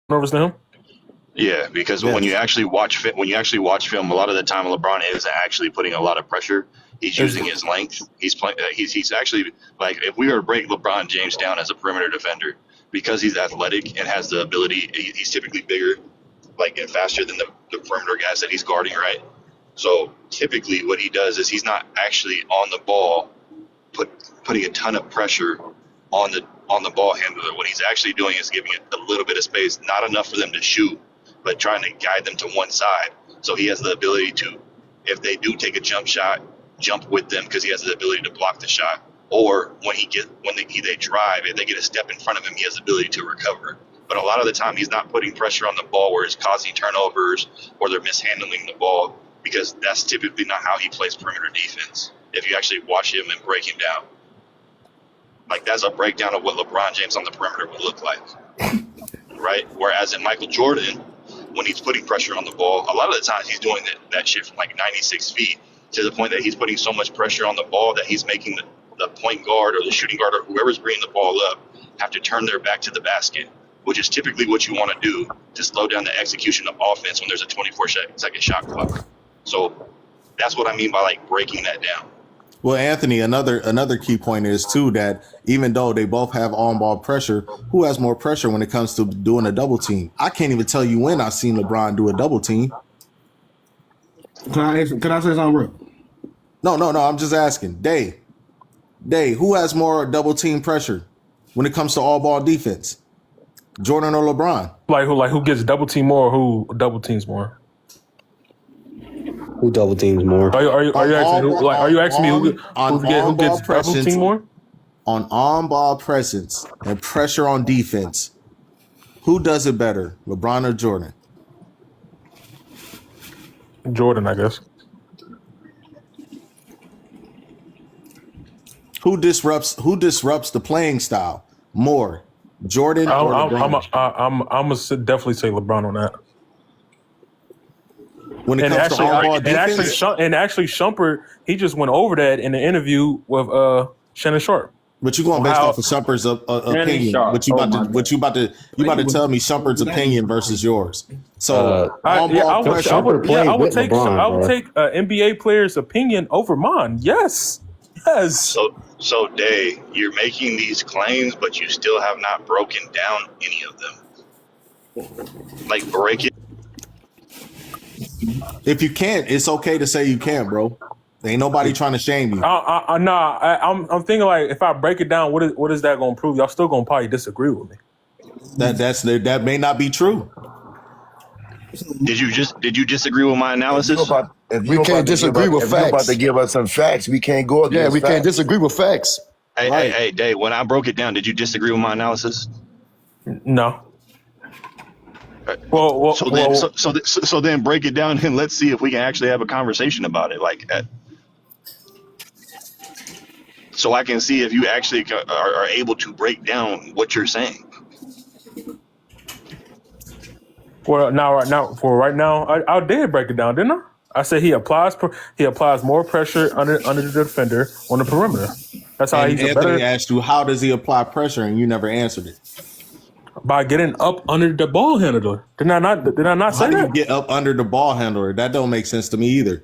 nervous to him? Yeah, because Yes. when you actually watch film, a lot of the time LeBron isn't actually putting a lot of pressure. He's using his length. He's playing. He's actually like if we were to break LeBron James down as a perimeter defender, because he's athletic and has the ability. He's typically bigger, like and faster than the perimeter guys that he's guarding, right? So typically, what he does is he's not actually on the ball, putting a ton of pressure on the ball handler. What he's actually doing is giving it a little bit of space, not enough for them to shoot, but trying to guide them to one side. So he has the ability to, if they do take a jump shot, jump with them because he has the ability to block the shot. Or when they drive, if they get a step in front of him, he has the ability to recover. But a lot of the time, he's not putting pressure on the ball where it's causing turnovers or they're mishandling the ball, because that's typically not how he plays perimeter defense. If you actually watch him and break him down, like that's a breakdown of what LeBron James on the perimeter would look like, right? Whereas in Michael Jordan, when he's putting pressure on the ball, a lot of the times he's doing that shit from like 96 feet to the point that he's putting so much pressure on the ball that he's making the point guard or the shooting guard or whoever's bringing the ball up have to turn their back to the basket, which is typically what you want to do to slow down the execution of offense when there's a 24-second shot clock. So that's what I mean by like breaking that down. Well, Anthony, another key point is too that even though they both have on-ball pressure, who has more pressure when it comes to doing a double team? I can't even tell you when I've seen LeBron do a double team. Can I say something real? No. I'm just asking. Day, who has more double team pressure when it comes to all-ball defense? Jordan or LeBron? Like who gets double team more, or who double teams more? Who double teams more? Are you asking me who gets double team more? On on-ball presence and pressure on defense, who does it better, LeBron or Jordan? Jordan, I guess. Who disrupts the playing style more, Jordan or LeBron? I'm gonna definitely say LeBron on that. When it comes to on-ball defense, actually, Shumpert, he just went over that in the interview with Shannon Sharp. but you going based off of Shumpert's opinion. But you about to tell me Shumpert's opinion versus yours. So I would take NBA player's opinion over mine. Yes. So Day, you're making these claims, but you still have not broken down any of them. Like break it. if you can't, it's okay to say you can't, bro. Ain't nobody trying to shame you. I'm thinking like if I break it down, what is that gonna prove? Y'all still gonna probably disagree with me. That may not be true. Did you disagree with my analysis? We can't disagree with facts. If you're about to give us some facts, we can't go against we can't disagree with facts. Hey, Dave, when I broke it down, did you disagree with my analysis? No. So then break it down and let's see if we can actually have a conversation about it. So I can see if you actually are able to break down what you're saying. Well, right now, I did break it down, didn't I? I said he applies more pressure under the defender on the perimeter. That's how he's Anthony better. asked you, how does he apply pressure, and you never answered it. By getting up under the ball handler. Did I not say How do that? you get up under the ball handler? That don't make sense to me either.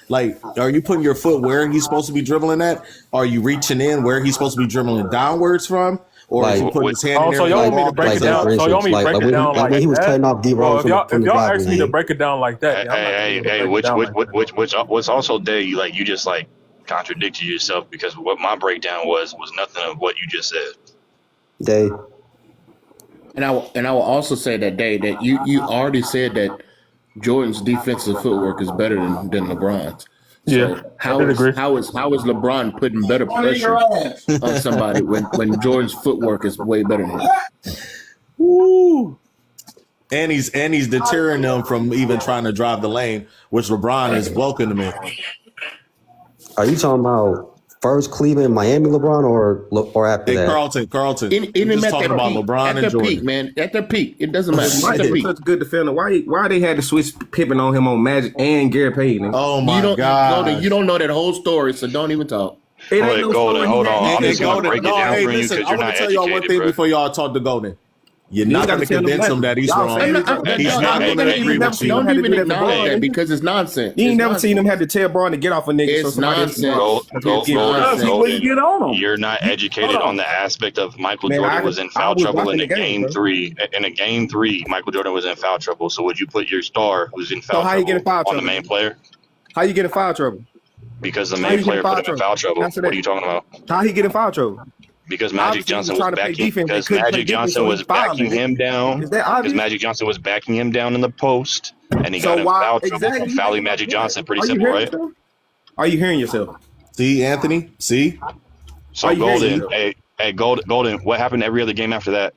Like, are you putting your foot where he's supposed to be dribbling at? Are you reaching in where he's supposed to be dribbling downwards from? Or is he putting his hand in there? So y'all want me to break it down? So y'all want me to break it down like when he was that? cutting off D-Ron If y'all ask me to break it down like that, which also Dave, you just like contradicted yourself, because what my breakdown was nothing of what you just said. Day. And I will also say that Day that you already said that Jordan's defensive footwork is better than LeBron's. So how is LeBron putting better pressure on somebody when Jordan's footwork is way better than him? Woo. And he's deterring them from even trying to drive the lane, which LeBron is welcoming them in. Are you talking about first Cleveland, Miami, LeBron, or after that? Carlton. Even just at talking about LeBron at and their Jordan. peak, man. At their peak, it doesn't matter. Mike is such a good defender. Why they had to switch Pippen on him on Magic and Gary Payton? Oh my God! You don't know that whole story, so don't even talk. Golden, hold on. I'm just gonna break it down for you because you're I want not to tell y'all one educated, thing bro. before y'all talk to Golden. You're not going to convince him that he's wrong. He's not going to agree with you. Don't even acknowledge that because it's nonsense. You ain't never seen him have to tell Braun to get off a nigga. It's nonsense. You're not educated on the aspect of Michael Jordan was in foul trouble in a game 3. In a game 3, Michael Jordan was in foul trouble. So would you put your star who's in foul trouble on the main player? How you get in foul trouble? Because the main player put him in foul trouble. What are you talking about? How he get in foul trouble? Because Magic Johnson was backing. Because Magic Johnson was backing him down. Because Magic Johnson was backing him down in the post, and he got in foul trouble from fouling Magic Johnson. Pretty simple, right? Are you hearing yourself? See, Anthony. See. So Golden, Golden. What happened every other game after that?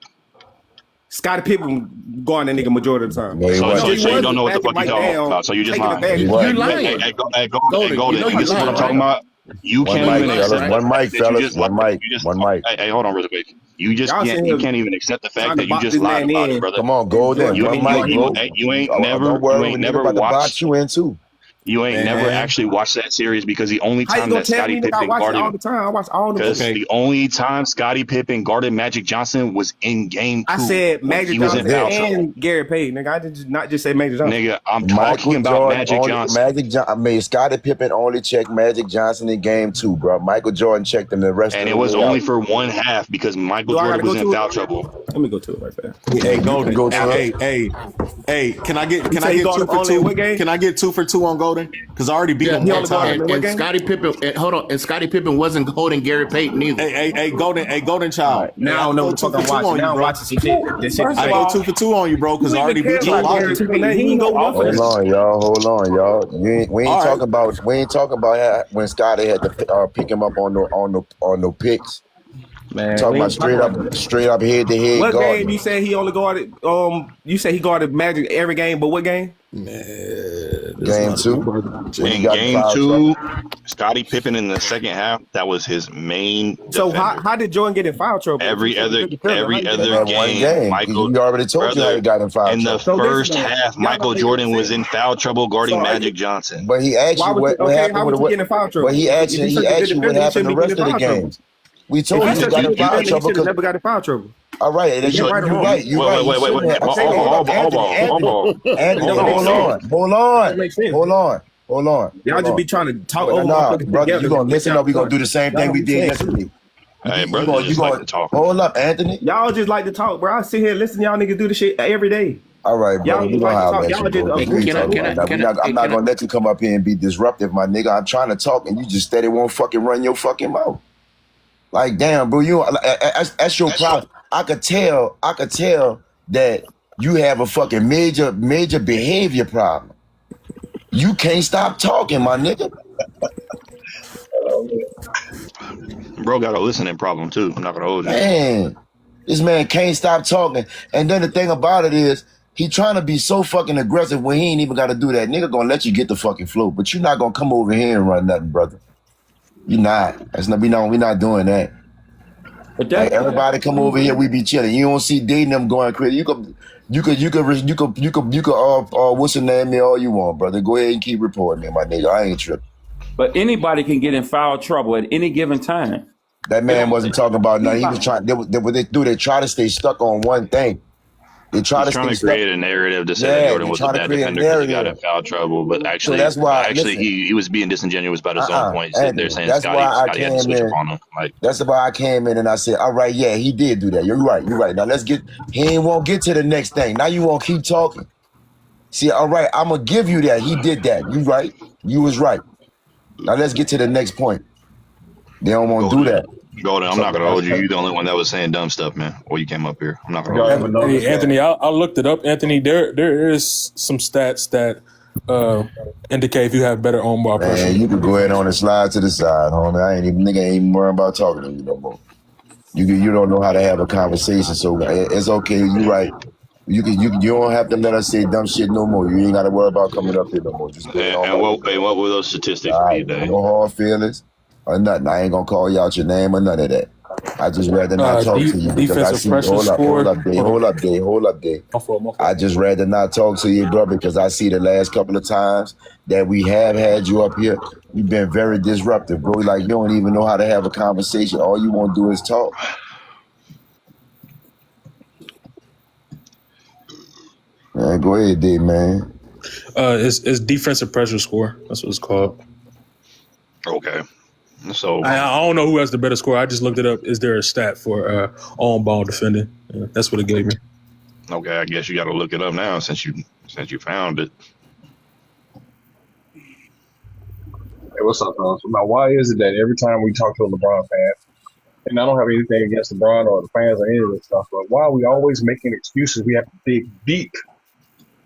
Scottie Pippen going that nigga majority of the time. So you don't know what the fuck you talking about. So you just lying. You're lying. Hey, Golden. You this is what I'm talking about. You can't even accept one mic, fellas. One mic. Hey, hold on real quick. You can't even accept the fact that you just lied about it, brother. Come on, Golden. You ain't never watched. You in too. You ain't never actually watched that series because the only time that Scottie Pippen guarded all the time. I watch all the because the only time Scottie Pippen guarded Magic Johnson was in game 2. I said Magic Johnson and Gary Payton. Nigga, I did not just say Magic Johnson. Nigga, I'm talking about Magic Johnson. Scottie Pippen only checked Magic Johnson in game 2, bro. Michael Jordan checked him the rest of the And it was only for one half because Michael Jordan was in foul trouble. Let me go to it right there. Hey, Golden. Hey, can I get 2 for 2? Can I get 2 for 2 on Golden? Because I already beat him one time. And Scottie Pippen, hold on. And Scottie Pippen wasn't holding Gary Payton either. Hey, Golden child. Now I don't know what the fuck I'm watching. Now I'm watching some shit. This shit. I go 2 for 2 on you, bro, because I already beat you. Hold on, y'all. We ain't talking about when Scottie had to pick him up on the picks. Man, talking about straight up head to head. What game you say he only guarded? You say he guarded Magic every game, but what game? Game 2. In game 2, Scottie Pippen in the second half, that was his main. So how did Jordan get in foul trouble? Every other game, Michael. You already told you how he got in foul trouble. In the first half, Michael Jordan was in foul trouble guarding Magic Johnson. But he asked you what happened with what. But he asked you what happened the rest of the games. We told you he got in foul trouble. He never got in foul trouble. All right, you're right. Wait. Hold on. Y'all just be trying to talk over. Nah, brother, you gonna listen up? We gonna do the same thing we did yesterday. Hey, brother, you like to talk. Hold up, Anthony. Y'all just like to talk, bro. I sit here listen. Y'all niggas do the shit every day. All right, bro. I'm not gonna let you come up here and be disruptive, my nigga. I'm trying to talk, and you just steady won't fucking run your fucking mouth. Like, damn, bro, that's your problem. I could tell that you have a fucking major behavior problem. You can't stop talking, my nigga. Bro got a listening problem too. I'm not gonna hold you. Man, this man can't stop talking. And then the thing about it is, he trying to be so fucking aggressive when he ain't even got to do that. Nigga gonna let you get the fucking flow, but you're not gonna come over here and run nothing, brother. You're not. We not doing that. But like, everybody come over here, we be chilling. You don't see dating them going crazy. You could what's the name me all you want, brother. Go ahead and keep reporting me, my nigga. I ain't tripping. But anybody can get in foul trouble at any given time. That man wasn't talking about nothing. He was trying. They try to stay stuck on one thing. They try to create a narrative to say that Jordan was a bad defender because he got in foul trouble, but actually, he was being disingenuous about his own points. They're saying Scottie had to switch up on him. That's why I came in and I said, all right, yeah, he did do that. You're right. Now he won't get to the next thing. Now you won't keep talking. See, all right, I'm going to give you that. He did that. You right. You was right. Now let's get to the next point. They don't want to do that. Golden, I'm not going to hold you. You're the only one that was saying dumb stuff, man. Or you came up here. I'm not going to hold you. Hey, Anthony, I looked it up. Anthony, there is some stats that indicate if you have better on ball pressure. Man, you can go ahead on and slide to the side, homie. Nigga ain't even worrying about talking to you no more. You don't know how to have a conversation, so it's okay. You right. You don't have to let us say dumb shit no more. You ain't got to worry about coming up here no more. Just and what were those statistics be, Dave? No hard feelings or nothing. I ain't gonna call you out your name or none of that. I just rather not talk to you because I see. Hold up, Dave. I just rather not talk to you, bro, because I see the last couple of times that we have had you up here, you've been very disruptive, bro. Like you don't even know how to have a conversation. All you want to do is talk. man. Go ahead, D, man. It's defensive pressure score. That's what it's called. Okay. So I don't know who has the better score. I just looked it up. Is there a stat for on ball defending? That's what it gave me. Okay, I guess you got to look it up now since you found it. Hey, what's up, fellas? Now, why is it that every time we talk to a LeBron fan, and I don't have anything against LeBron or the fans or any of this stuff, but why are we always making excuses? We have to dig deep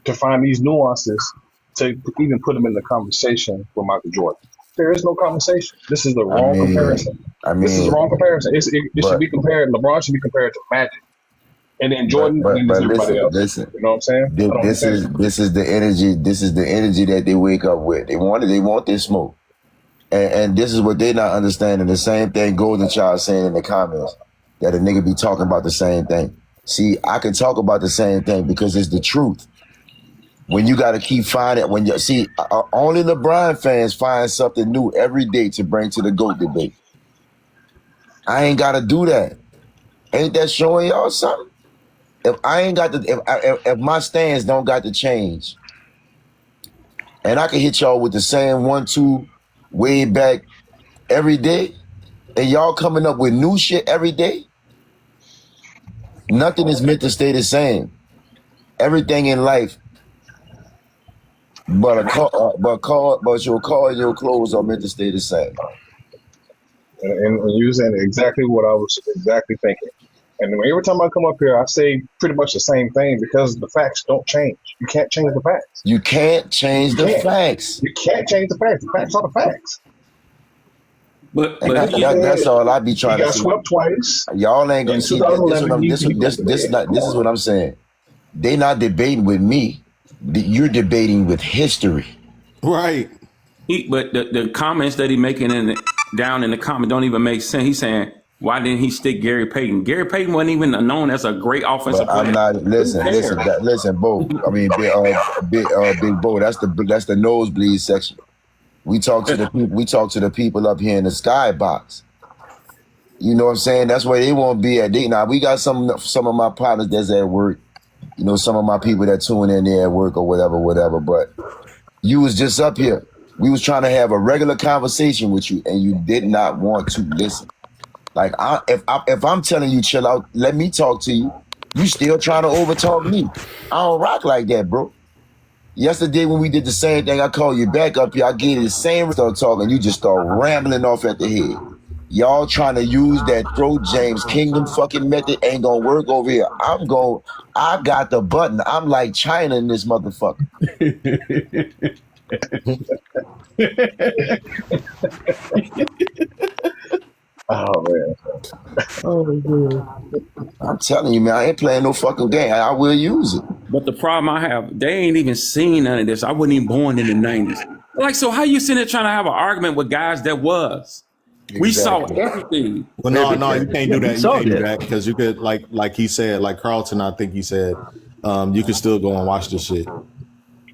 to find these nuances to even put them in the conversation with Michael Jordan. There is no conversation. This is the wrong comparison. This is the wrong comparison. It should be compared. LeBron should be compared to Magic, and then Jordan, and then everybody else. Listen, you know what I'm saying? This is the energy. This is the energy that they wake up with. They want this smoke, and this is what they're not understanding. The same thing Golden Child saying in the comments that a nigga be talking about the same thing. See, I can talk about the same thing because it's the truth. When you got to keep finding, only LeBron fans find something new every day to bring to the GOAT debate. I ain't got to do that. Ain't that showing y'all something? If I ain't got if my stands don't got to change, and I can hit y'all with the same 1-2 way back every day, and y'all coming up with new shit every day, nothing is meant to stay the same. Everything in life. But your car and your clothes are meant to stay the same. And you're saying exactly what I was exactly thinking. And every time I come up here, I say pretty much the same thing because the facts don't change. You can't change the facts. You can't change the facts. You can't change the facts. The facts are the facts. But that's all I be trying to say. He got swept twice. Y'all ain't gonna see this is what I'm saying. They not debating with me. You're debating with history. Right. But the comments that he making down in the comment don't even make sense. He's saying, why didn't he stick Gary Payton? Gary Payton wasn't even known as a great offensive player. I'm not listen, Bo. I mean, Big Bo. That's the nosebleed section. We talk to the people up here in the skybox. You know what I'm saying? That's where they won't be at. Now we got some of my partners that's at work. You know, some of my people that tune in there at work or whatever. But you was just up here. We was trying to have a regular conversation with you, and you did not want to listen. Like, if I'm telling you chill out, let me talk to you. You still trying to overtalk me. I don't rock like that, bro. Yesterday when we did the same thing, I called you back up here. I gave you the same start talking. You just start rambling off at the head. Y'all trying to use that throw James Kingdom fucking method ain't gonna work over here. I got the button. I'm like China in this motherfucker. Oh man. I'm telling you, man, I ain't playing no fucking game. I will use it. But the problem I have, they ain't even seen none of this. I wasn't even born in the 90s. Like, so how you sitting there trying to have an argument with guys that was? Exactly. We saw everything. Well, no, you can't do that. You can't do that because you could, like he said, like Carlton, I think he said, you could still go and watch this shit.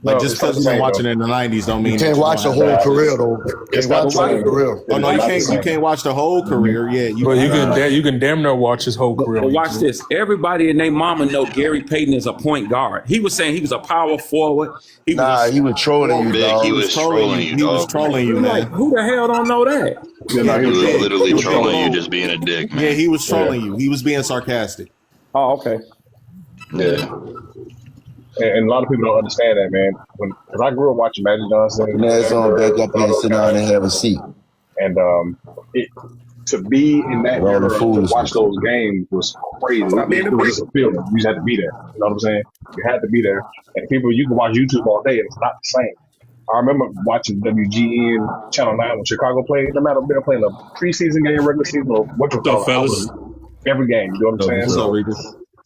Like, just because you've been watching it in the 90s don't mean you can't watch the whole career though. Can't watch the whole career. Oh no, you can't watch the whole career. Yeah, you can damn near watch his whole career. But watch this. Everybody and their mama know Gary Payton is a point guard. He was saying he was a power forward. He was trolling you, dog. He was trolling you, He was trolling you, man. Like, who the hell don't know that? He was literally trolling you, just being a dick, man. Yeah, he was trolling you. He was being sarcastic. Oh, okay. Yeah. And a lot of people don't understand that, man. Because I grew up watching Magic Johnson. Let's on back up and sit down and have a seat. And to be in that era to watch those games was crazy. I mean, it was just a feeling. You just had to be there. You know what I'm saying? You had to be there. And people, you can watch YouTube all day, and it's not the same. I remember watching WGN Channel 9 when Chicago played. No matter if they're playing a preseason game, regular season, or what you call it, every game. You know what I'm saying?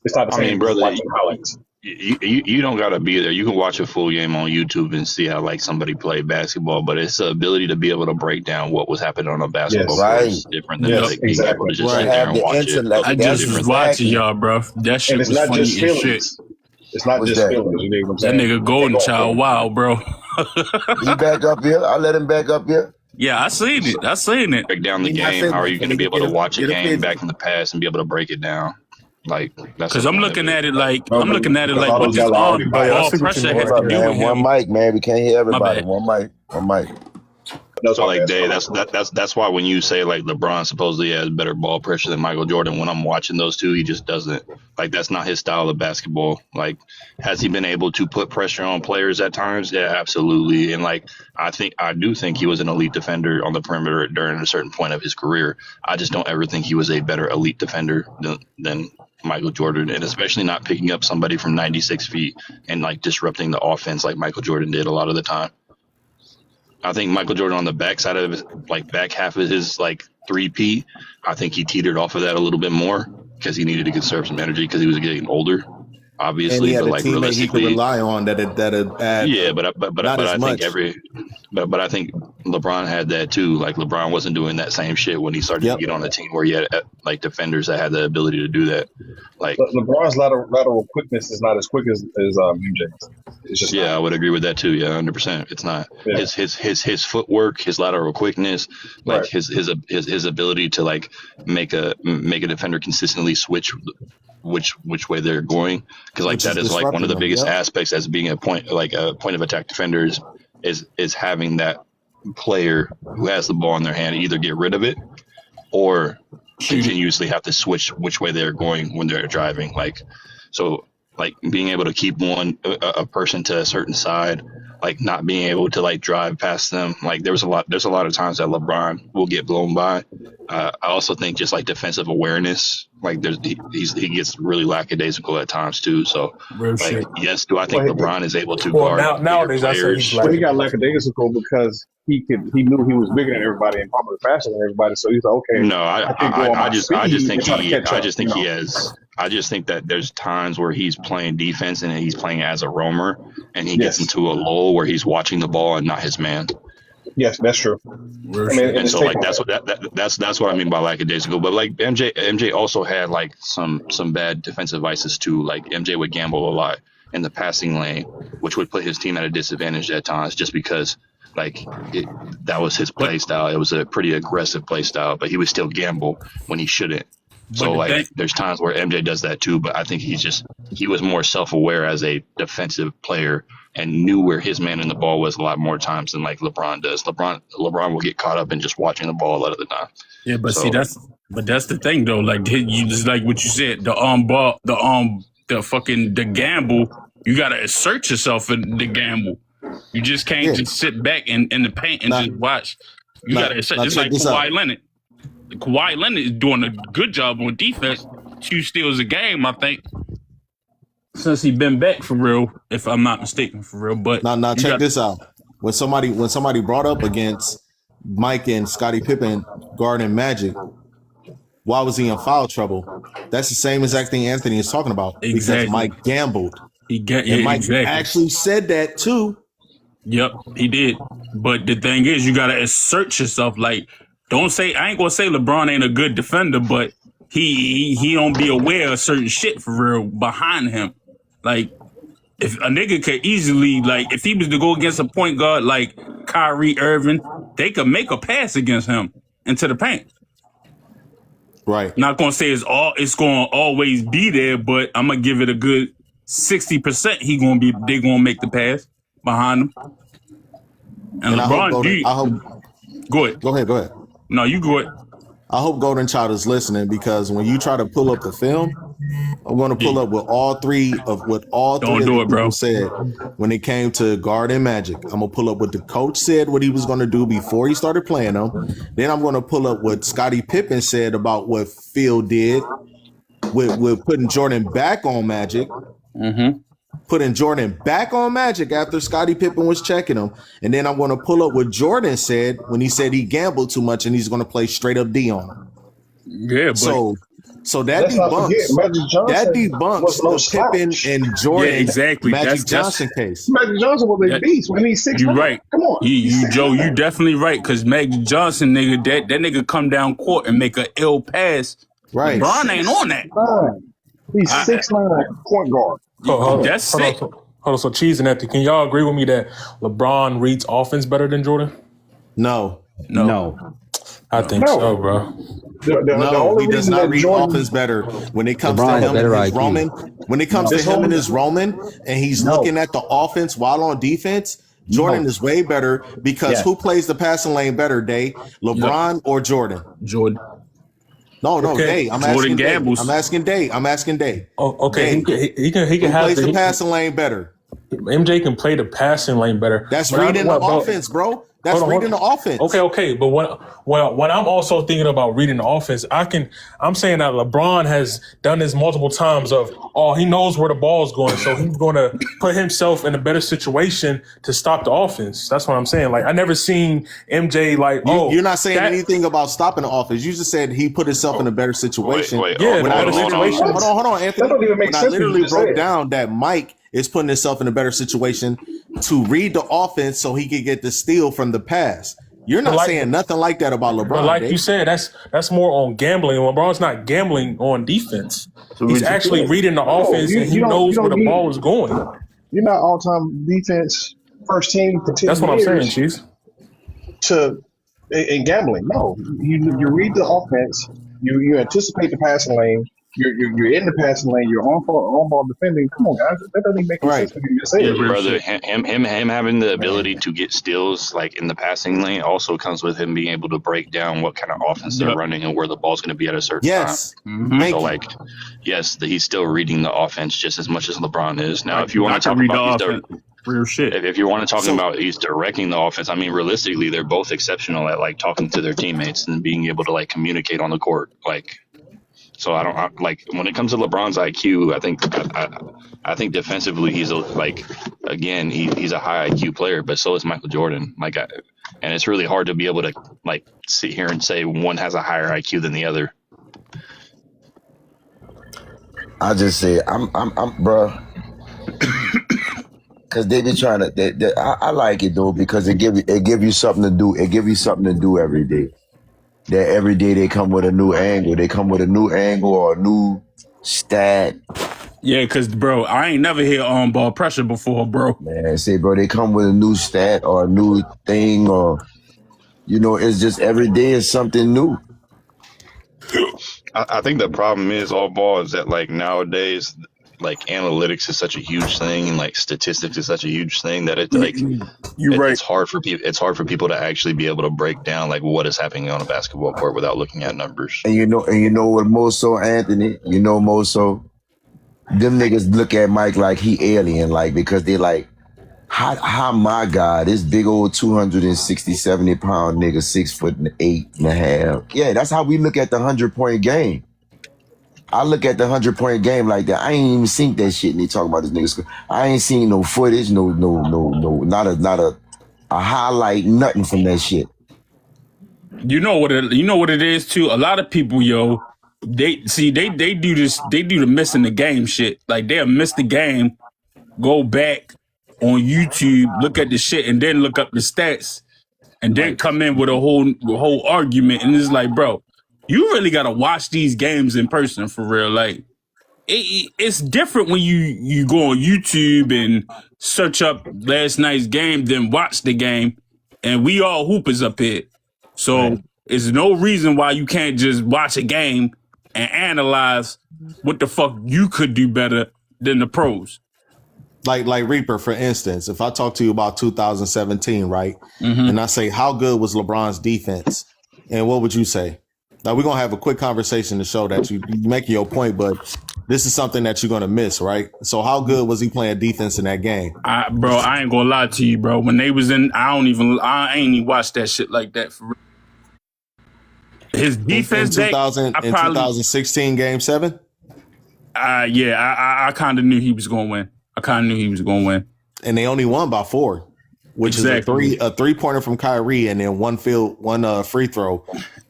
It's not the same. I mean, brother, watching highlights. You don't gotta be there. You can watch a full game on YouTube and see how like somebody played basketball, but it's the ability to be able to break down what was happening on a basketball court is different than like being able to just sit there and watch it. I just was watching y'all, bro. That shit was funny as shit. It's not just feelings. You know what I'm saying? That nigga Golden Child, wow, bro. He back up here. I let him back up here. Yeah, I seen it. Break down the game. How are you going to be able to watch a game back in the past and be able to break it down? Like that's because I'm looking at it like No, because all what those this guys are already ball see what you pressure mean. has Hold to up, do with man. One him. mic, man. We can't hear My everybody. bad. One mic. One mic. That's So my like bad. Dave, that's why when you say like LeBron supposedly has better ball pressure than Michael Jordan, when I'm watching those two, he just doesn't. Like that's not his style of basketball. Like has he been able to put pressure on players at times? Yeah, absolutely. And like I do think he was an elite defender on the perimeter during a certain point of his career. I just don't ever think he was a better elite defender than Michael Jordan, and especially not picking up somebody from 96 feet and like disrupting the offense like Michael Jordan did a lot of the time. I think Michael Jordan on the backside of his, like back half of his like 3P, I think he teetered off of that a little bit more because he needed to conserve some energy because he was getting older, obviously. And he had but a like teammate he could realistically, rely on that add yeah. But not as I think much. but I think LeBron had that too. Like LeBron wasn't doing that same shit when he started to get on a team where he had like defenders that had the ability to do that. Like LeBron's lateral quickness is not as quick as MJ's. It's just yeah, not. I would agree with that too. Yeah, 100%. It's not Yeah. his footwork, his lateral quickness, like Right. his ability to like make a defender consistently switch which way they're going, because like Which that is is like one of the disrupting them, biggest yep. aspects as being a point of attack defenders is having that player who has the ball in their hand either get rid of it or continuously have to switch which way they're going when they're driving. Like so like being able to keep a person to a certain side, like not being able to like drive past them. Like there's a lot of times that LeBron will get blown by. I also think just like defensive awareness, like he gets really lackadaisical at times too. So Real like shit. yes, do I think LeBron is able to Well, guard nowadays I say players? he's Well, like he got lackadaisical because he knew he was bigger than everybody and probably faster than everybody. So he's like, okay, No, I can go on my speed and try to catch up. he has. I just think that there's times where he's playing defense and he's playing as a roamer, and he gets into a lull where he's watching the ball and not his man. Yes, that's true. And so like that's what I mean by lackadaisical. But like MJ also had like some bad defensive vices too. Like MJ would gamble a lot in the passing lane, which would put his team at a disadvantage at times, just because like that was his play style. It was a pretty aggressive play style, but he would still gamble when he shouldn't. So like there's times where MJ does that too, but I think he was more self-aware as a defensive player and knew where his man in the ball was a lot more times than like LeBron does. LeBron will get caught up in just watching the ball a lot of the time. Yeah, but see that's the thing though. Like you just like what you said, the gamble. You gotta assert yourself in the gamble. You just can't just sit back in the paint and just watch. You gotta assert. It's like Kawhi Leonard. Kawhi Leonard is doing a good job on defense. 2 steals a game, I think, since he's been back for real, if I'm not mistaken, for real. But now check this out. When somebody brought up against Mike and Scottie Pippen guarding Magic, why was he in foul trouble? That's the same exact thing Anthony is talking about. Because Mike gambled. And Mike actually said that too. Yep, he did. But the thing is, you gotta assert yourself. Like, don't say I ain't gonna say LeBron ain't a good defender, but he don't be aware of certain shit for real behind him. Like, if a nigga could easily, like, if he was to go against a point guard like Kyrie Irving, they could make a pass against him into the paint. Right. Not gonna say it's gonna always be there, but I'm gonna give it a good 60%. They gonna make the pass behind him. And LeBron, go ahead. No, you go ahead. I hope Golden Child is listening, because when you try to pull up the film, I'm going to pull up what all three of the people said when it came to guarding Magic. I'm going to pull up what the coach said, what he was going to do before he started playing them. Then I'm going to pull up what Scottie Pippen said about what Phil did with putting Jordan back on Magic. Mm-hmm. Putting Jordan back on Magic after Scottie Pippen was checking him. And then I'm going to pull up what Jordan said when he said he gambled too much and he's going to play straight up D on him. Yeah, but so that debunks the Pippen and Jordan Magic Johnson case. Magic Johnson was a beast when he's 6'9". You're right. Come on. Joe, you definitely right, because Magic Johnson, nigga, that nigga come down court and make an ill pass. Right. LeBron ain't on that. He's 6'9" point guard. That's sick. Hold on. So Cheese and Etty, can y'all agree with me that LeBron reads offense better than Jordan? No. I think so, bro. No, he does not read offense better when it comes to him and his roaming. When it comes to him and his roaming, and he's looking at the offense while on defense, Jordan is way better because who plays the passing lane better, Day? LeBron or Jordan? Jordan. No, Day. I'm asking Day. I'm asking Day. Oh, okay. Day. He can who plays the passing lane better? MJ can play the passing lane better. That's reading the offense, bro. That's reading the offense. Okay. But when I'm also thinking about reading the offense, I'm saying that LeBron has done this multiple times he knows where the ball's going, so he's going to put himself in a better situation to stop the offense. That's what I'm saying. Like, I never seen MJ you're not saying anything about stopping the offense. You just said he put himself in a better situation. Hold on, Anthony. That don't even make sense. I literally broke down that Mike is putting himself in a better situation to read the offense so he could get the steal from the pass. You're not saying nothing like that about LeBron. But like you said, that's more on gambling. LeBron's not gambling on defense. He's actually reading the offense, and he knows where the ball is going. You're not all-time defense first team for 10 years. That's what I'm saying, Cheese. In gambling, no. You read the offense. You anticipate the passing lane. You're in the passing lane. You're on ball defending. Come on, guys. That doesn't even make sense. Brother, him having the ability to get steals like in the passing lane also comes with him being able to break down what kind of offense they're running and where the ball's going to be at a certain time. So he's still reading the offense just as much as LeBron is. Now, if you want to talk about real shit, if you want to talk about he's directing the offense, I mean, realistically, they're both exceptional at like talking to their teammates and being able to like communicate on the court, like. So when it comes to LeBron's IQ, I think defensively he's he's a high IQ player, but so is Michael Jordan. And it's really hard to be able to like sit here and say one has a higher IQ than the other. I just say I'm bro, because they be trying to. I like it though because it give you something to do. It give you something to do every day. That every day they come with a new angle. They come with a new angle or a new stat. Yeah, because, bro, I ain't never hear on-ball pressure before, bro. Man, bro, they come with a new stat or a new thing or, it's just every day is something new. I think the problem is all ball is that, like, nowadays, like, analytics is such a huge thing and, like, statistics is such a huge thing that it's hard for people to actually be able to break down, like, what is happening on a basketball court without looking at numbers. And you know what more so, Anthony? More so, them niggas look at Mike like he alien, like, because they like, how my God, this big old 260, 70 pound nigga, 6'8.5". Yeah, that's how we look at the 100-point game. I look at the 100-point game like that. I ain't even seen that shit. And they talk about this nigga. I ain't seen no footage, no, not a highlight, nothing from that shit. You know what it is too. A lot of people, they do this. They do the missing the game shit. Like they'll miss the game, go back on YouTube, look at the shit, and then look up the stats, and then come in with a whole argument. And it's like, bro, you really gotta watch these games in person for real. Like, it's different when you go on YouTube and search up last night's game, then watch the game. And we all hoopers up here, so there's no reason why you can't just watch a game and analyze what the fuck you could do better than the pros. Like Reaper, for instance, if I talk to you about 2017, right, and I say how good was LeBron's defense, and what would you say? Now, we're going to have a quick conversation to show that you make your point, but this is something that you're going to miss, right? So how good was he playing defense in that game? Bro, I ain't going to lie to you, bro. When they was in, I ain't even watched that shit like that for real. His defense in 2016 Game 7? I kind of knew he was going to win. And they only won by 4, which is a three-pointer from Kyrie and then one free throw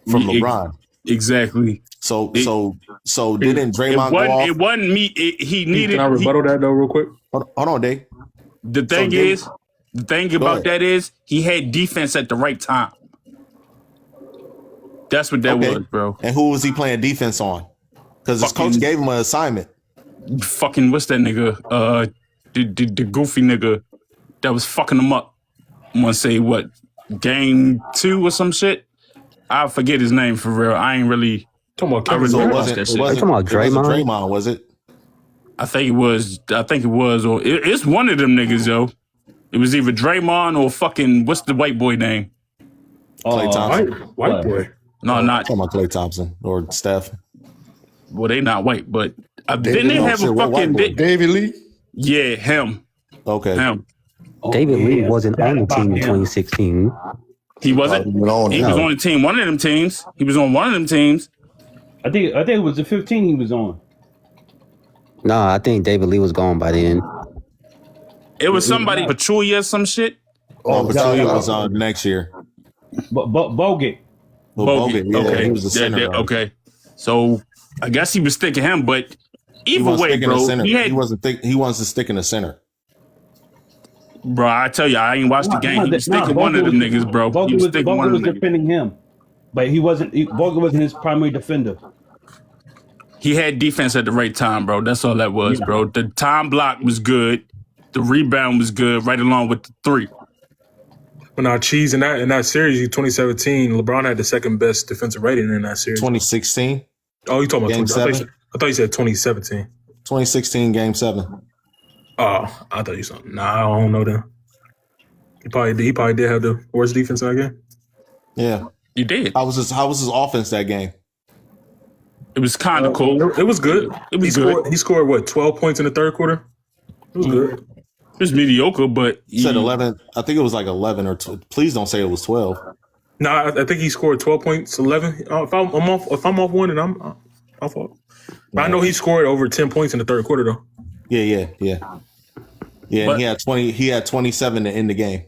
from LeBron. Exactly. So didn't Draymond go off? It wasn't me. He needed. Can I rebuttal that though, real quick? Hold on, Dave. The thing about that is he had defense at the right time. That's what that was, bro. And who was he playing defense on? Because his coach gave him an assignment. Fucking what's that nigga? The goofy nigga that was fucking him up. I'm gonna say what, game 2 or some shit. I forget his name for real. I ain't really. Talking about I Kevin really So it watched wasn't. that It shit. wasn't. talking about It wasn't Draymond? Draymond, was it? I think it was, or it's one of them niggas, yo. It was either Draymond or fucking what's the white boy name? Klay Thompson. White boy. No, not. Talking about Klay Thompson or Steph. Well, they not white, but David didn't they Lee. have Shit, a what white fucking boy? David Lee. Yeah, him. Okay. Him. David Lee wasn't on the team in 2016. He wasn't. He was on the team. One of them teams. He was on one of them teams. I think it was the 15 he was on. No, I think David Lee was gone by then. It was somebody Pachulia or some shit. Oh, Pachulia was on next year. Bogut. Bogut, yeah, okay. he was the center. Okay. So I guess he was sticking him, but He either wasn't way, sticking bro, the center. he had, He wants to stick in the center. bro. I tell you, I ain't watched the game. He was sticking one of them niggas, bro. He was sticking one of them niggas. Defending him, but Bogut wasn't his primary defender. He had defense at the right time, bro. That's all that was, bro. The time block was good. The rebound was good, right along with the three. But now, Cheese, in that series, 2017, LeBron had the second best defensive rating in that series. 2016. Oh, you talking about Game 2017? 7? I thought you said 2017. 2016 Game 7. Oh, I thought you said. Nah, I don't know that. He probably did have the worst defense in that game. Yeah, he did. How was his offense that game? It was kind of cool. It was good. He scored what, 12 points in the third quarter? It was good. It was mediocre, but he said 11. I think it was like 11 or 12. Please don't say it was 12. No, I think he scored 12 points, 11. If I'm off one, then I'm off. But I know he scored over 10 points in the third quarter, though. Yeah. But, and he had 20. He had 27 to end the game.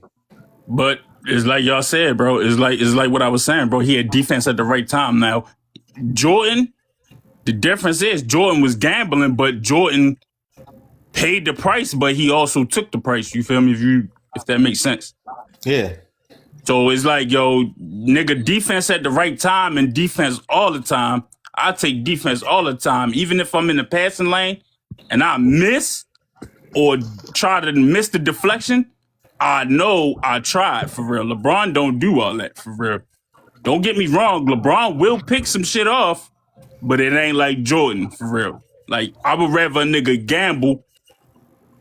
But it's like y'all said, bro. It's like what I was saying, bro. He had defense at the right time. Now, Jordan. The difference is Jordan was gambling, but Jordan paid the price, but he also took the price. You feel me? If that makes sense. Yeah. So it's like, yo, nigga, defense at the right time and defense all the time. I take defense all the time, even if I'm in the passing lane and I miss or try to miss the deflection. I know I tried for real. LeBron don't do all that for real. Don't get me wrong. LeBron will pick some shit off. But it ain't like Jordan, for real. Like, I would rather a nigga gamble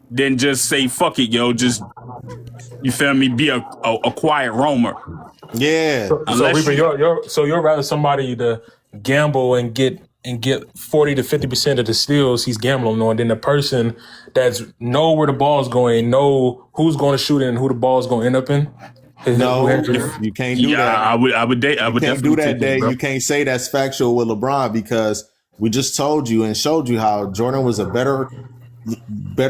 than just say, fuck it, yo. Just, you feel me, be a quiet roamer. Yeah. So you're rather somebody to gamble and get 40 to 50% of the steals he's gambling on than the person that's know where the ball's going, know who's going to shoot it and who the ball's going to end up in? No, you can't do that. I would can't do that, Dave. You can't say that's factual with LeBron because we just told you and showed you how Jordan was a better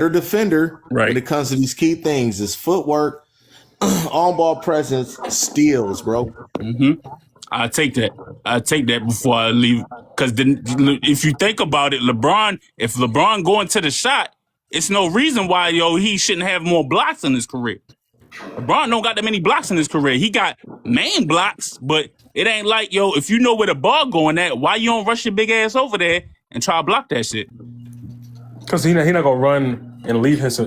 defender when it comes to these key things: his footwork, on-ball presence, steals, bro. Mm-hmm. I take that before I leave. Because if you think about it, if LeBron going to the shot, it's no reason why he shouldn't have more blocks in his career. LeBron don't got that many blocks in his career. He got main blocks, but it ain't like, if you know where the ball going at, why you don't rush your big ass over there and try to block that shit? Because he not gonna run and leave his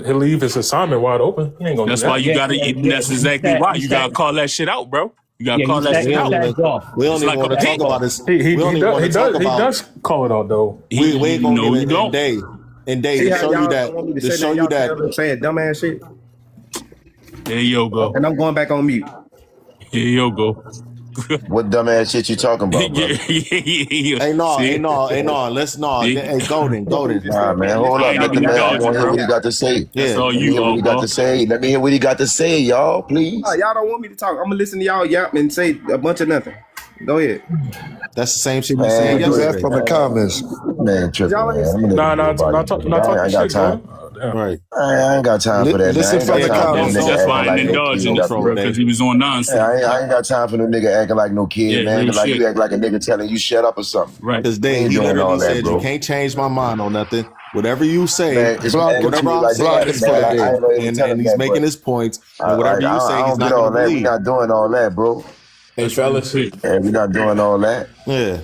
assignment wide open. He ain't gonna. That's do that. why you gotta. That's exactly why you gotta call that shit out, bro. You gotta call that shit out. We don't even want to talk about this. He does call it out though. We ain't gonna no, give you it don't. Day to show you that. To show you that. Saying dumbass shit. There you go. And I'm going back on mute. Here you go. What dumbass shit you talking about, bro? Ain't no. Let's no. Hey, Golden. Nah, man, hold up. Let the man. I want to hear what he got to say. Yeah. So you hear what he got to say. Let me hear what he got to say, y'all. Please. Y'all don't want me to talk. I'm gonna listen to y'all yap and say a bunch of nothing. Go ahead. That's the same shit we saying Do that yesterday. from the comments. Man, tripping, man. Not talking shit, time. Right. I ain't got time for that. Listen from the comments. That's why I didn't indulge in it, because he was on nonsense. I ain't got time for no nigga acting like no kid, man. Like shit. you act like a nigga telling you shut up or something. Right. Because Dave, he literally said you can't change my mind on nothing. Whatever you say, Man, it's whatever I'm saying is for the day. And he's making his points. And whatever you say, he's not going to believe. We're not doing all that, bro. Hey, fellas. We're not doing all that. Yeah.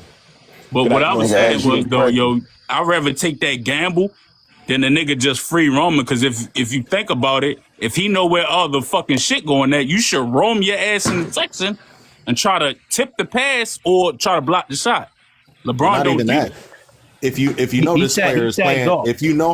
But what I was saying was, though, I'd rather take that gamble than the nigga just free roaming. Because if you think about it, if he know where all the fucking shit going at, you should roam your ass in the section and try to tip the pass or try to block the shot. LeBron Not don't even do that. If you know this player is playing, if you know